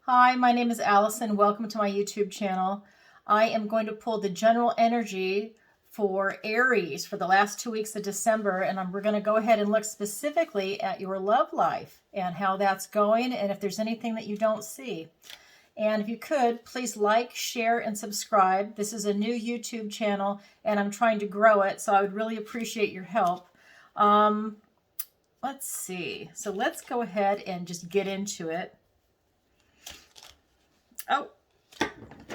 Hi, my name is Allison. Welcome to my YouTube channel. I am going to pull the general energy for Aries for the last 2 weeks of December, and we're going to go ahead and look specifically at your love life and how that's going, and if there's anything that you don't see. And if you could, please like, share, and subscribe. This is a new YouTube channel, and I'm trying to grow it, so I would really appreciate your help. Let's see. So let's go ahead and just get into it. Oh,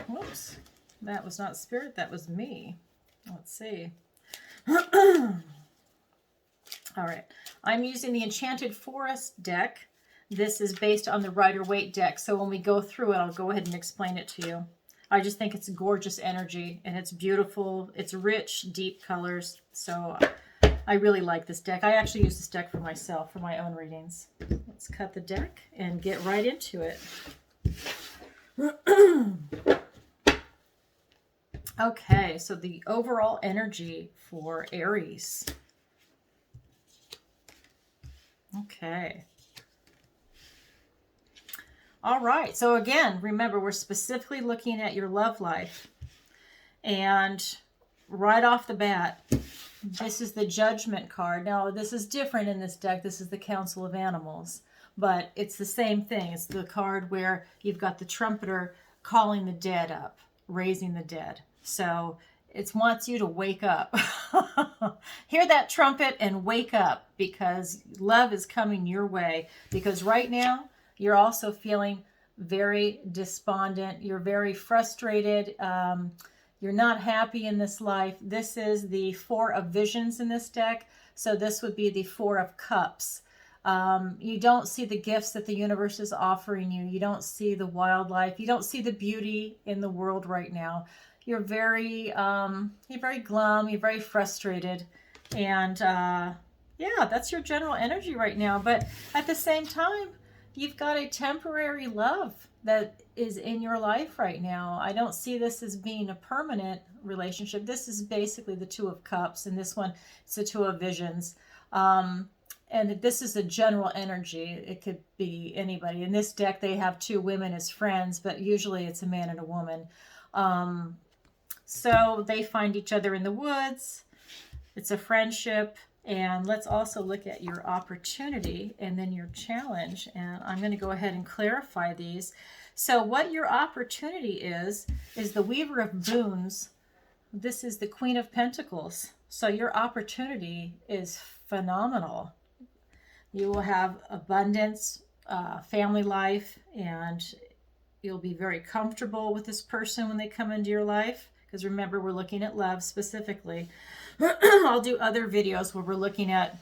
whoops. That was not spirit, that was me. Let's see. All right. I'm using the Enchanted Forest deck. This is based on the Rider-Waite deck, so when we go through it, I'll go ahead and explain it to you. I just think it's gorgeous energy, and it's beautiful. It's rich, deep colors, so I really like this deck. I actually use this deck for myself, for my own readings. Let's cut the deck and get right into it. Okay, so the overall energy for Aries. Okay. All right, so again, remember, we're specifically looking at your love life. And right off the bat, this is the Judgment card. Now, this is different in this deck. This is the Council of Animals. But it's the same thing. It's the card where you've got the trumpeter calling the dead up, raising the dead. So it wants you to wake up. Hear that trumpet and wake up, because love is coming your way. Because right now, you're also feeling very despondent. You're very frustrated. You're not happy in this life. This is the Four of Visions in this deck. So this would be the Four of Cups. You don't see the gifts that the universe is offering you. You don't see the wildlife. You don't see the beauty in the world right now. You're very glum. You're very frustrated. And yeah, that's your general energy right now. But at the same time, you've got a temporary love that is in your life right now. I don't see this as being a permanent relationship. This is basically the Two of Cups, and this one, it's the Two of Visions. And this is a general energy. It could be anybody. In this deck, they have two women as friends, but usually it's a man and a woman. So they find each other in the woods. It's a friendship. And let's also look at your opportunity and then your challenge. And I'm going to go ahead and clarify these. So what your opportunity is the Weaver of Boons. This is the Queen of Pentacles. So your opportunity is phenomenal. You will have abundance, family life, and you'll be very comfortable with this person when they come into your life. Because remember, we're looking at love specifically. I'll do other videos where we're looking at,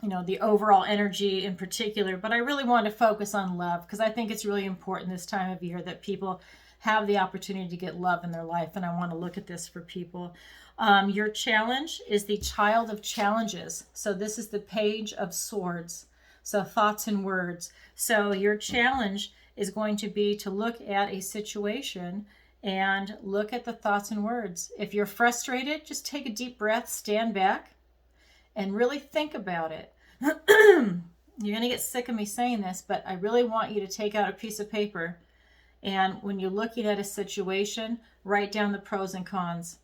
the overall energy in particular. But I really want to focus on love, because I think it's really important this time of year that people have the opportunity to get love in their life. And I want to look at this for people. Your challenge is the Child of Challenges. So this is the Page of Swords. So thoughts and words. So your challenge is going to be to look at a situation and look at the thoughts and words. If you're frustrated, just take a deep breath, stand back, and really think about it. You're going to get sick of me saying this, but I really want you to take out a piece of paper, and when you're looking at a situation, write down the pros and cons.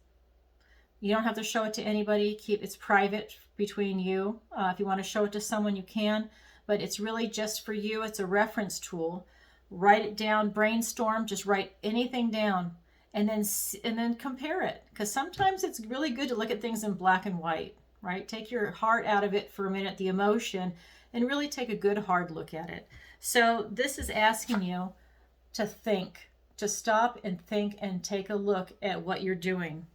You don't have to show it to anybody. It's private between you. If you want to show it to someone, you can, but it's really just for you. It's a reference tool. Write it down, brainstorm, just write anything down, and then compare it. Because sometimes it's really good to look at things in black and white, right? Take your heart out of it for a minute, the emotion, and really take a good hard look at it. So this is asking you to think, to stop and think and take a look at what you're doing.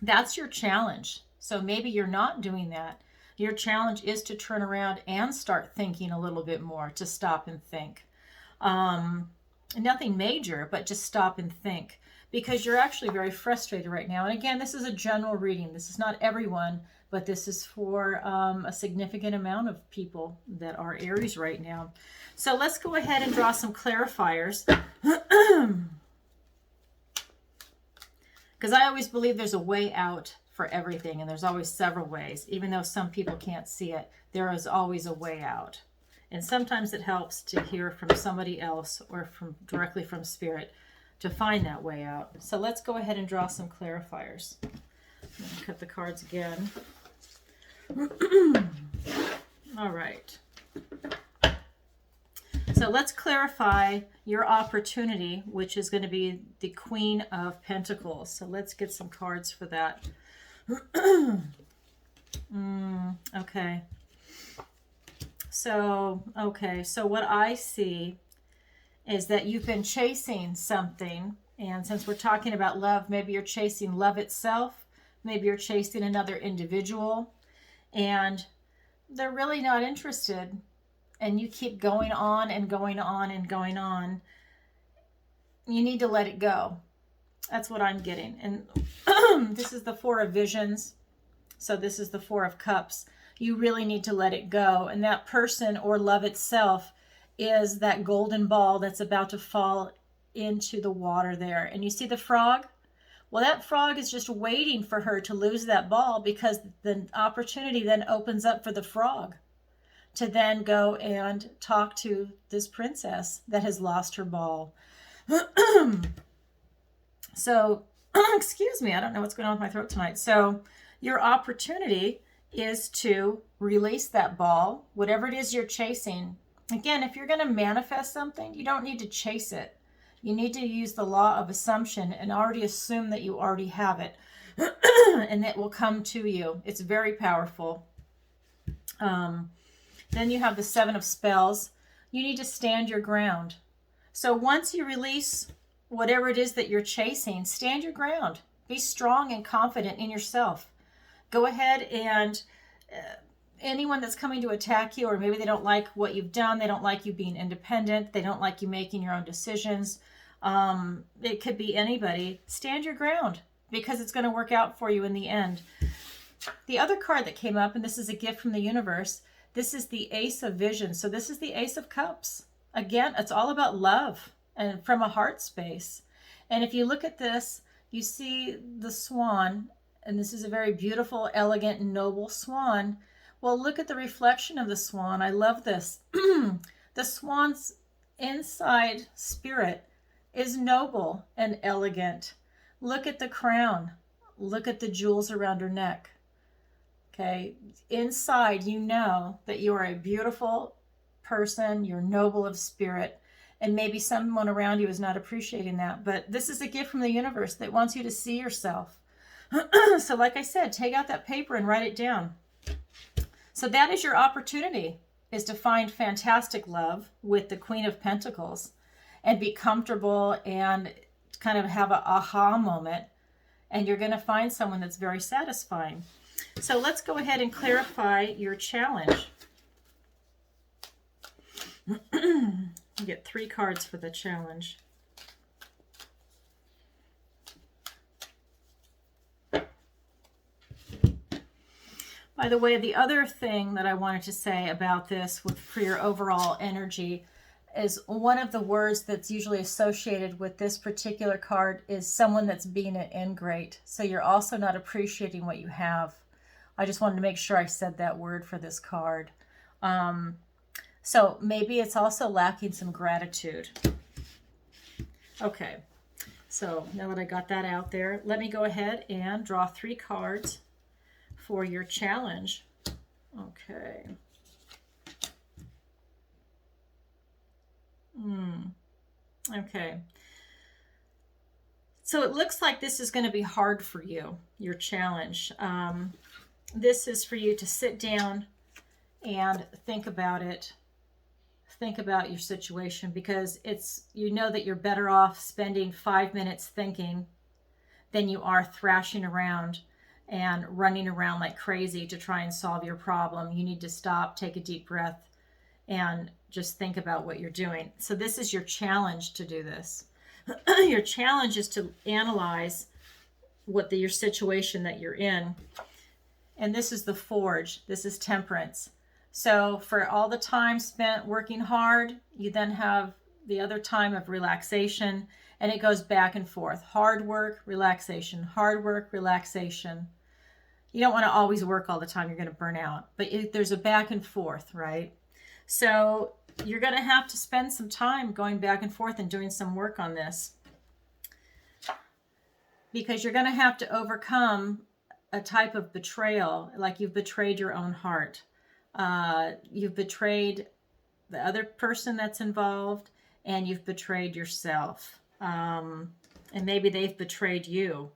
That's your challenge. So maybe you're not doing that. Your challenge is to turn around and start thinking a little bit more, to stop and think. Nothing major, but just stop and think, because you're actually very frustrated right now. And again, this is a general reading. This is not everyone, but this is for a significant amount of people that are Aries right now. So let's go ahead and draw some clarifiers. Because I always believe there's a way out for everything, and there's always several ways. Even though some people can't see it, there is always a way out. And sometimes it helps to hear from somebody else or from directly from spirit to find that way out. So let's go ahead and draw some clarifiers. I'm going to cut the cards again. All right. So let's clarify your opportunity, which is going to be the Queen of Pentacles. So let's get some cards for that. Okay. So what I see is that you've been chasing something. And since we're talking about love, maybe you're chasing love itself. Maybe you're chasing another individual. And they're really not interested. And you keep going on and going on and going on. You need to let it go. That's what I'm getting. And this is the Four of Visions. So this is the Four of Cups. You really need to let it go. And that person or love itself is that golden ball that's about to fall into the water there. And you see the frog? Well, that frog is just waiting for her to lose that ball, because the opportunity then opens up for the frog to then go and talk to this princess that has lost her ball. So, excuse me, I don't know what's going on with my throat tonight. So your opportunity is to release that ball, whatever it is you're chasing. Again, if you're going to manifest something, you don't need to chase it. You need to use the law of assumption and already assume that you already have it. And it will come to you. It's very powerful. Then you have the Seven of Spells. You need to stand your ground. So once you release whatever it is that you're chasing, stand your ground. Be strong and confident in yourself. Go ahead and anyone that's coming to attack you, or maybe they don't like what you've done, they don't like you being independent, they don't like you making your own decisions. It could be anybody. Stand your ground, because it's going to work out for you in the end. The other card that came up, and this is a gift from the universe, this is the Ace of Visions. So this is the Ace of Cups. Again, it's all about love and from a heart space. And if you look at this, you see the swan, and this is a very beautiful, elegant, noble swan. Well, look at the reflection of the swan. I love this. The swan's inside spirit is noble and elegant. Look at the crown. Look at the jewels around her neck. Okay, inside you know that you are a beautiful person, you're noble of spirit, and maybe someone around you is not appreciating that, but this is a gift from the universe that wants you to see yourself. So like I said, take out that paper and write it down. So that is your opportunity, is to find fantastic love with the Queen of Pentacles and be comfortable and kind of have an aha moment, and you're going to find someone that's very satisfying. So let's go ahead and clarify your challenge. You get 3 cards for the challenge. By the way, the other thing that I wanted to say about this for your overall energy is one of the words that's usually associated with this particular card is someone that's being an ingrate. So you're also not appreciating what you have. I just wanted to make sure I said that word for this card. So maybe it's also lacking some gratitude. Okay, so now that I got that out there, let me go ahead and draw 3 cards for your challenge. Okay. Okay. So it looks like this is going to be hard for you, your challenge. This is for you to sit down and think about it. Think about your situation, because you know that you're better off spending 5 minutes thinking than you are thrashing around and running around like crazy to try and solve your problem. You need to stop, take a deep breath, and just think about what you're doing. So this is your challenge to do this. Your challenge is to analyze your situation that you're in. And this is the Forge. This is Temperance. So for all the time spent working hard, you then have the other time of relaxation, and it goes back and forth. Hard work, relaxation, hard work, relaxation. You don't want to always work all the time. You're going to burn out. But there's a back and forth, right? So you're going to have to spend some time going back and forth and doing some work on this, because you're going to have to overcome a type of betrayal, like you've betrayed your own heart. You've betrayed the other person that's involved, and you've betrayed yourself. And maybe they've betrayed you.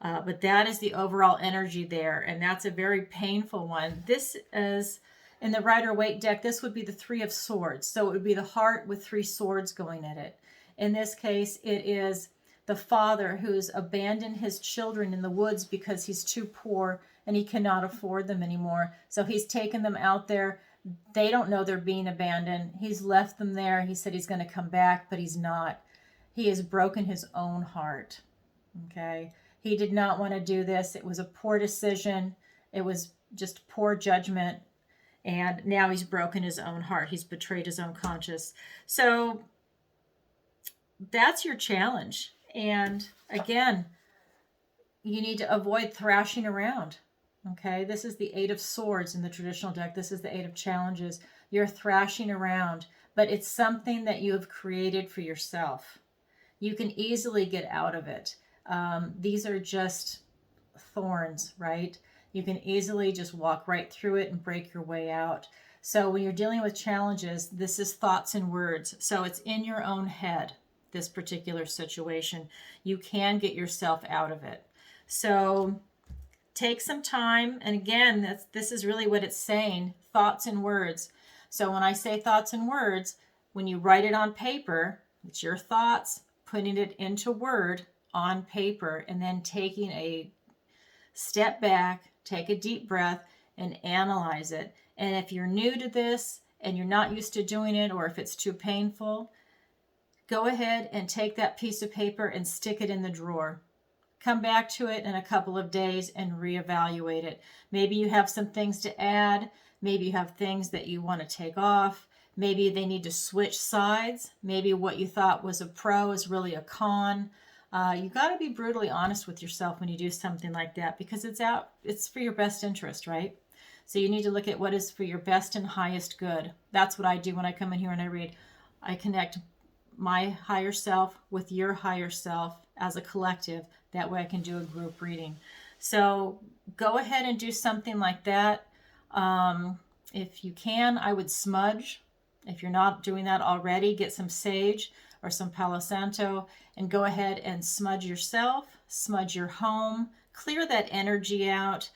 But that is the overall energy there, and that's a very painful one. This is, in the Rider-Waite deck, this would be the Three of Swords. So it would be the heart with three swords going at it. In this case, it is the father who's abandoned his children in the woods because he's too poor and he cannot afford them anymore. So he's taken them out there. They don't know they're being abandoned. He's left them there. He said he's going to come back, but he's not. He has broken his own heart. Okay. He did not want to do this. It was a poor decision. It was just poor judgment. And now he's broken his own heart. He's betrayed his own conscience. So that's your challenge. And again, you need to avoid thrashing around. Okay, this is the Eight of Swords in the traditional deck. This is the Eight of Challenges. You're thrashing around, but it's something that you have created for yourself. You can easily get out of it. These are just thorns, right? You can easily just walk right through it and break your way out. So when you're dealing with challenges, this is thoughts and words. So it's in your own head, this particular situation. You can get yourself out of it. So take some time. And again, this is really what it's saying, thoughts and words. So when I say thoughts and words, when you write it on paper, it's your thoughts, putting it into word on paper, and then taking a step back, take a deep breath, and analyze it. And if you're new to this and you're not used to doing it, or if it's too painful, go ahead and take that piece of paper and stick it in the drawer. Come back to it in a couple of days and reevaluate it. Maybe you have some things to add. Maybe you have things that you want to take off. Maybe they need to switch sides. Maybe what you thought was a pro is really a con. You got to be brutally honest with yourself when you do something like that, because it's for your best interest, right? So you need to look at what is for your best and highest good. That's what I do when I come in here and I read. I connect my higher self with your higher self as a collective. That way I can do a group reading. So go ahead and do something like that. If you can, I would smudge. If you're not doing that already, get some sage or some Palo Santo and go ahead and smudge yourself, smudge your home, clear that energy out.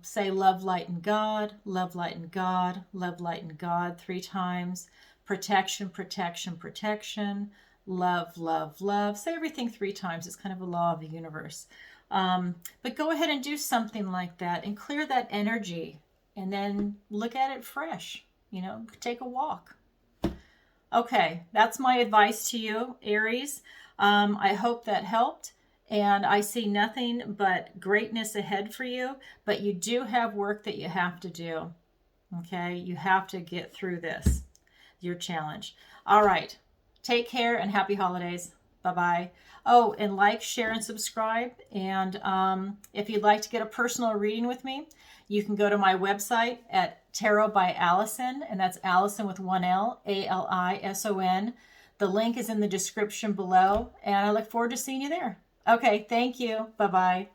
Say love, light, and God, love, light, and God, love, light, and God 3 times. Protection, protection, protection, love, love, love. Say everything 3 times. It's kind of a law of the universe. But go ahead and do something like that and clear that energy and then look at it fresh. You know, take a walk. Okay, that's my advice to you, Aries. I hope that helped. And I see nothing but greatness ahead for you. But you do have work that you have to do. Okay, you have to get through this. Your challenge. All right. Take care and happy holidays. Bye-bye. Oh, and like, share, and subscribe. And if you'd like to get a personal reading with me, you can go to my website at Tarot by Allison, and that's Allison with 1 L, Alison. The link is in the description below, and I look forward to seeing you there. Okay, thank you. Bye-bye.